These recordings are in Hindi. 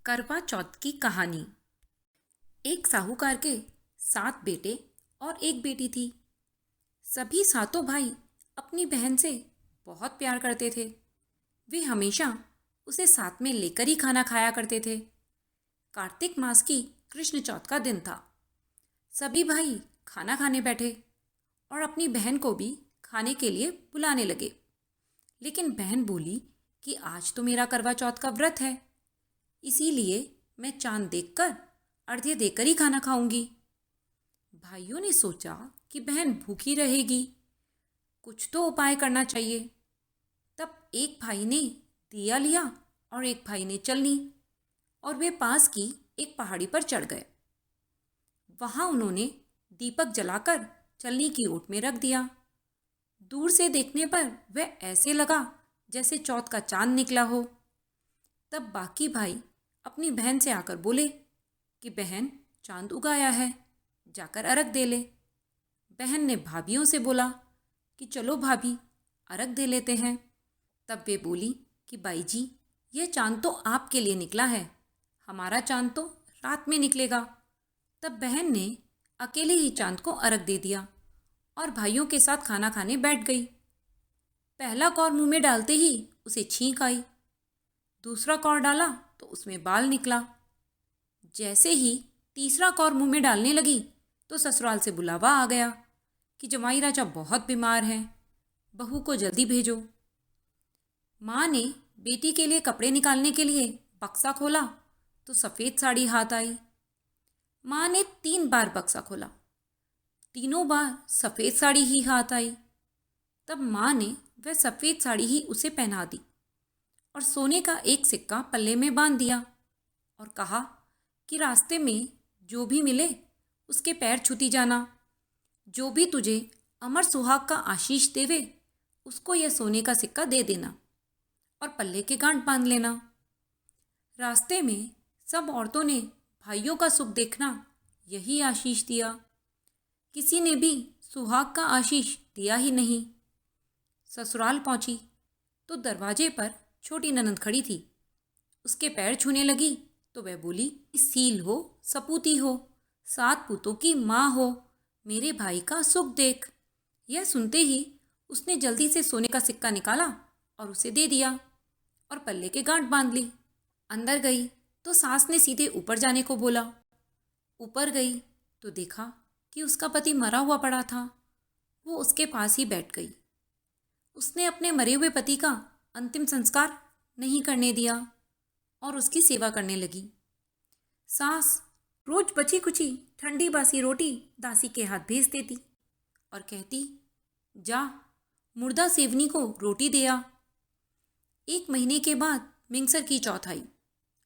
करवा चौथ की कहानी। एक साहूकार के 7 बेटे और एक बेटी थी। सभी सातों भाई अपनी बहन से बहुत प्यार करते थे। वे हमेशा उसे साथ में लेकर ही खाना खाया करते थे। कार्तिक मास की कृष्ण चौथ का दिन था। सभी भाई खाना खाने बैठे और अपनी बहन को भी खाने के लिए बुलाने लगे। लेकिन बहन बोली कि आज तो मेरा करवा चौथ का व्रत है, इसीलिए मैं चांद देखकर अर्घ्य देकर ही खाना खाऊंगी। भाइयों ने सोचा कि बहन भूखी रहेगी, कुछ तो उपाय करना चाहिए। तब एक भाई ने दिया लिया और एक भाई ने चलनी, और वे पास की एक पहाड़ी पर चढ़ गए। वहां उन्होंने दीपक जलाकर चलनी की ओट में रख दिया। दूर से देखने पर वह ऐसे लगा जैसे चौथ का चांद निकला हो। तब बाकी भाई अपनी बहन से आकर बोले कि बहन, चांद उगाया है, जाकर अर्घ दे ले। बहन ने भाभियों से बोला कि चलो भाभी, अर्घ दे लेते हैं। तब वे बोली कि बाई जी, यह चांद तो आपके लिए निकला है, हमारा चांद तो रात में निकलेगा। तब बहन ने अकेले ही चांद को अर्घ दे दिया और भाइयों के साथ खाना खाने बैठ गई। पहला कौर मुंह में डालते ही उसे छींक आई। दूसरा कौर डाला तो उसमें बाल निकला। जैसे ही तीसरा कौर मुंह में डालने लगी तो ससुराल से बुलावा आ गया कि जमाई राजा बहुत बीमार हैं, बहू को जल्दी भेजो। माँ ने बेटी के लिए कपड़े निकालने के लिए बक्सा खोला तो सफ़ेद साड़ी हाथ आई। माँ ने 3 बार बक्सा खोला, तीनों बार सफ़ेद साड़ी ही हाथ आई। तब माँ ने वह सफ़ेद साड़ी ही उसे पहना दी और सोने का एक सिक्का पल्ले में बांध दिया और कहा कि रास्ते में जो भी मिले उसके पैर छूती जाना। जो भी तुझे अमर सुहाग का आशीष देवे उसको यह सोने का सिक्का दे देना और पल्ले के गांठ बांध लेना। रास्ते में सब औरतों ने भाइयों का सुख देखना यही आशीष दिया। किसी ने भी सुहाग का आशीष दिया ही नहीं। ससुराल पहुंची तो दरवाजे पर छोटी ननद खड़ी थी। उसके पैर छूने लगी तो वह बोली, सील हो, सपूती हो, 7 पूतों की माँ हो, मेरे भाई का सुख देख। यह सुनते ही उसने जल्दी से सोने का सिक्का निकाला और उसे दे दिया और पल्ले के गांठ बांध ली। अंदर गई तो सास ने सीधे ऊपर जाने को बोला। ऊपर गई तो देखा कि उसका पति मरा हुआ पड़ा था। वो उसके पास ही बैठ गई। उसने अपने मरे हुए पति का अंतिम संस्कार नहीं करने दिया और उसकी सेवा करने लगी। सास रोज बची कुची ठंडी बासी रोटी दासी के हाथ भेज देती और कहती, जा मुर्दा सेवनी को रोटी दे आ। 1 महीने के बाद मिंगसर की चौथ आई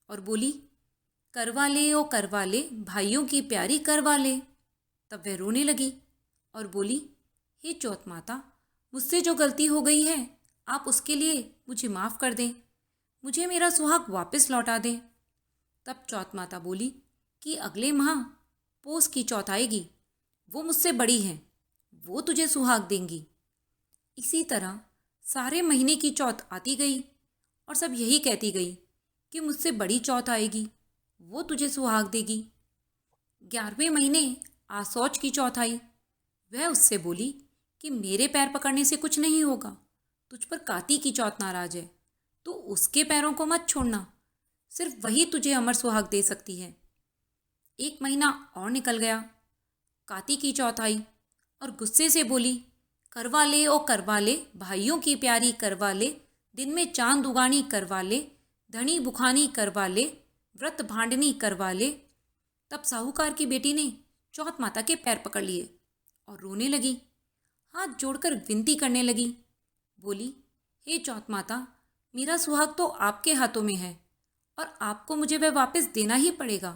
और बोली, करवा ले ओ करवा ले, भाइयों की प्यारी करवा ले। तब वह रोने लगी और बोली, हे चौथ माता, मुझसे जो गलती हो गई है आप उसके लिए मुझे माफ़ कर दें, मुझे मेरा सुहाग वापस लौटा दें। तब चौथ माता बोली कि अगले माह पोस की चौथ आएगी, वो मुझसे बड़ी हैं, वो तुझे सुहाग देंगी। इसी तरह सारे महीने की चौथ आती गई और सब यही कहती गई कि मुझसे बड़ी चौथ आएगी, वो तुझे सुहाग देगी। 11वें महीने आसौच की चौथ आई। वह उससे बोली कि मेरे पैर पकड़ने से कुछ नहीं होगा, तुझ पर काती की चौथ नाराज है, तो उसके पैरों को मत छोड़ना, सिर्फ वही तुझे अमर सुहाग दे सकती है। 1 महीना और निकल गया। काती की चौथ आई और गुस्से से बोली, करवा ले ओ करवा ले, भाइयों की प्यारी करवा ले, दिन में चांद उगानी करवा ले, धनी बुखानी करवा ले, व्रत भांडनी करवा ले। तब साहूकार की बेटी ने चौथ माता के पैर पकड़ लिए और रोने लगी, हाथ जोड़कर विनती करने लगी। बोली, हे चौथ माता, मेरा सुहाग तो आपके हाथों में है और आपको मुझे वह वापस देना ही पड़ेगा।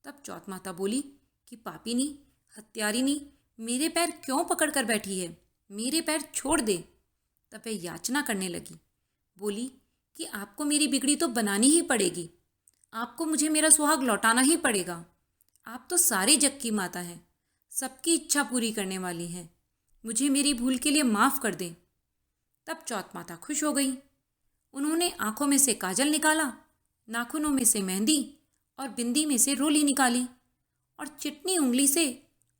तब चौथ माता बोली कि पापिनी, हत्यारिनी, मेरे पैर क्यों पकड़ कर बैठी है, मेरे पैर छोड़ दे। तब वह याचना करने लगी। बोली कि आपको मेरी बिगड़ी तो बनानी ही पड़ेगी, आपको मुझे मेरा सुहाग लौटाना ही पड़ेगा। आप तो सारे जग की माता हैं, सबकी इच्छा पूरी करने वाली हैं, मुझे मेरी भूल के लिए माफ़ कर दें। तब चौथ माता खुश हो गई। उन्होंने आंखों में से काजल निकाला, नाखूनों में से मेहंदी और बिंदी में से रोली निकाली और चिटनी उंगली से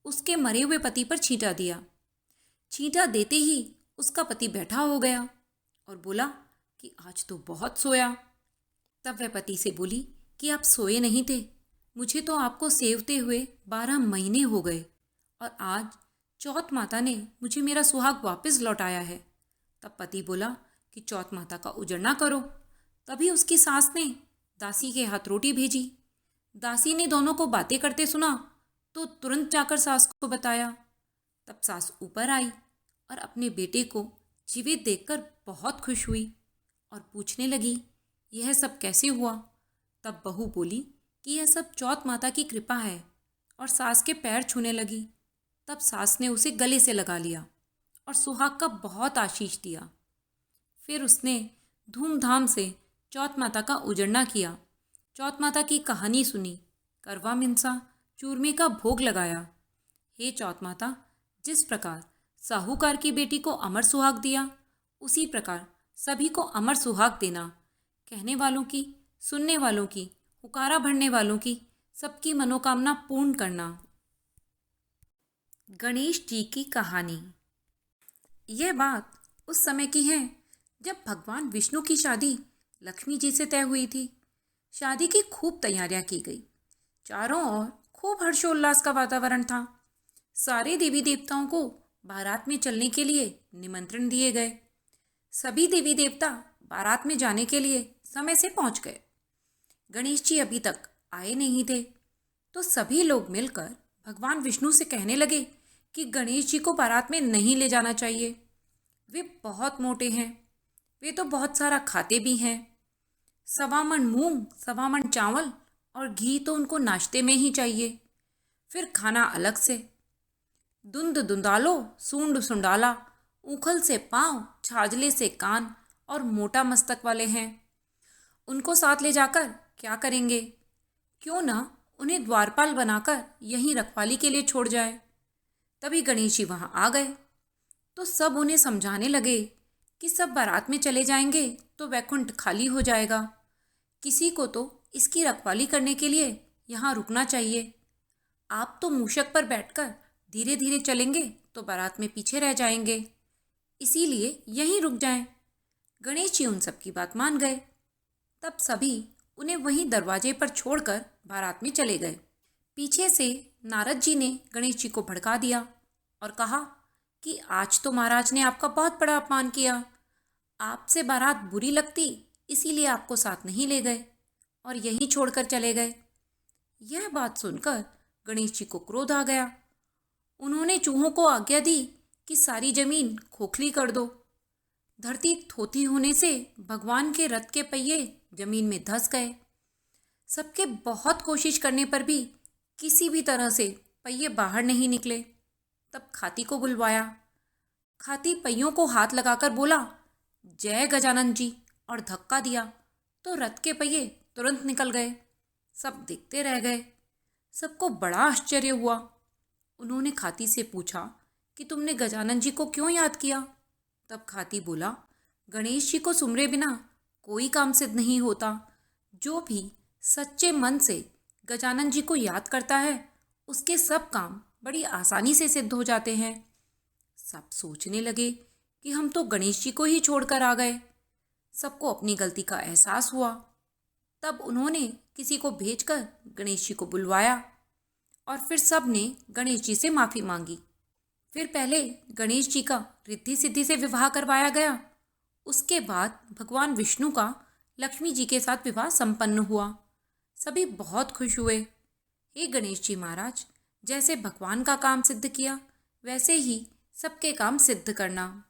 उसके मरे हुए पति पर छींटा दिया। छींटा देते ही उसका पति बैठा हो गया और बोला कि आज तो बहुत सोया। तब वह पति से बोली कि आप सोए नहीं थे, मुझे तो आपको सेवते हुए 12 महीने हो गए और आज चौथ माता ने मुझे मेरा सुहाग वापस लौटाया है। तब पति बोला कि चौथ माता का उजड़ना करो। तभी उसकी सास ने दासी के हाथ रोटी भेजी। दासी ने दोनों को बातें करते सुना तो तुरंत जाकर सास को बताया। तब सास ऊपर आई और अपने बेटे को जीवित देखकर बहुत खुश हुई और पूछने लगी, यह सब कैसे हुआ? तब बहू बोली कि यह सब चौथ माता की कृपा है और सास के पैर छूने लगी। तब सास ने उसे गले से लगा लिया और सुहाग का बहुत आशीष दिया। फिर उसने धूमधाम से चौथ माता का उजड़ना किया, चौथ माता की कहानी सुनी, करवा मिंसा चूरमे का भोग लगाया। हे चौथ माता, जिस प्रकार साहूकार की बेटी को अमर सुहाग दिया, उसी प्रकार सभी को अमर सुहाग देना। कहने वालों की, सुनने वालों की, हुकारा भरने वालों की, सबकी मनोकामना पूर्ण करना। गणेश जी की कहानी। यह बात उस समय की है जब भगवान विष्णु की शादी लक्ष्मी जी से तय हुई थी। शादी की खूब तैयारियां की गई। चारों ओर खूब हर्षोल्लास का वातावरण था। सारे देवी देवताओं को बारात में चलने के लिए निमंत्रण दिए गए। सभी देवी देवता बारात में जाने के लिए समय से पहुंच गए। गणेश जी अभी तक आए नहीं थे, तो सभी लोग मिलकर भगवान विष्णु से कहने लगे कि गणेश जी को बारात में नहीं ले जाना चाहिए। वे बहुत मोटे हैं, वे तो बहुत सारा खाते भी हैं। 1.25 मन मूंग, 1.25 मन चावल और घी तो उनको नाश्ते में ही चाहिए, फिर खाना अलग से। धुंध धुंधालो, सूंड सुंडाला, उखल से पाँव, छाजले से कान और मोटा मस्तक वाले हैं। उनको साथ ले जाकर क्या करेंगे? क्यों ना उन्हें द्वारपाल बनाकर यहीं रखवाली के लिए छोड़ जाए। तभी गणेश जी वहाँ आ गए तो सब उन्हें समझाने लगे कि सब बारात में चले जाएंगे तो वैकुंठ खाली हो जाएगा। किसी को तो इसकी रखवाली करने के लिए यहाँ रुकना चाहिए। आप तो मूषक पर बैठकर धीरे धीरे चलेंगे तो बारात में पीछे रह जाएंगे, इसीलिए यहीं रुक जाएं। गणेश जी उन सब की बात मान गए। तब सभी उन्हें वहीं दरवाजे पर छोड़कर बारात में चले गए। पीछे से नारद जी ने गणेश जी को भड़का दिया और कहा कि आज तो महाराज ने आपका बहुत बड़ा अपमान किया। आपसे बारात बुरी लगती, इसीलिए आपको साथ नहीं ले गए और यहीं छोड़कर चले गए। यह बात सुनकर गणेश जी को क्रोध आ गया। उन्होंने चूहों को आज्ञा दी कि सारी जमीन खोखली कर दो। धरती थोथी होने से भगवान के रथ के पहिए जमीन में धंस गए। सबके बहुत कोशिश करने पर भी किसी भी तरह से पहिए बाहर नहीं निकले। तब खाती को बुलवाया। खाती पहियों को हाथ लगाकर बोला, जय गजानन जी, और धक्का दिया तो रथ के पहिए तुरंत निकल गए। सब देखते रह गए। सबको बड़ा आश्चर्य हुआ। उन्होंने खाती से पूछा कि तुमने गजानन जी को क्यों याद किया? तब खाती बोला, गणेश जी को सुमरे बिना कोई काम सिद्ध नहीं होता। जो भी सच्चे मन से गजानन जी को याद करता है, उसके सब काम बड़ी आसानी से सिद्ध हो जाते हैं। सब सोचने लगे कि हम तो गणेश जी को ही छोड़कर आ गए। सबको अपनी गलती का एहसास हुआ। तब उन्होंने किसी को भेजकर गणेश जी को बुलवाया और फिर सब ने गणेश जी से माफ़ी मांगी। फिर पहले गणेश जी का रिद्धि सिद्धि से विवाह करवाया गया। उसके बाद भगवान विष्णु का लक्ष्मी जी के साथ विवाह संपन्न हुआ। सभी बहुत खुश हुए। हे गणेश जी महाराज, जैसे भगवान का काम सिद्ध किया, वैसे ही सबके काम सिद्ध करना।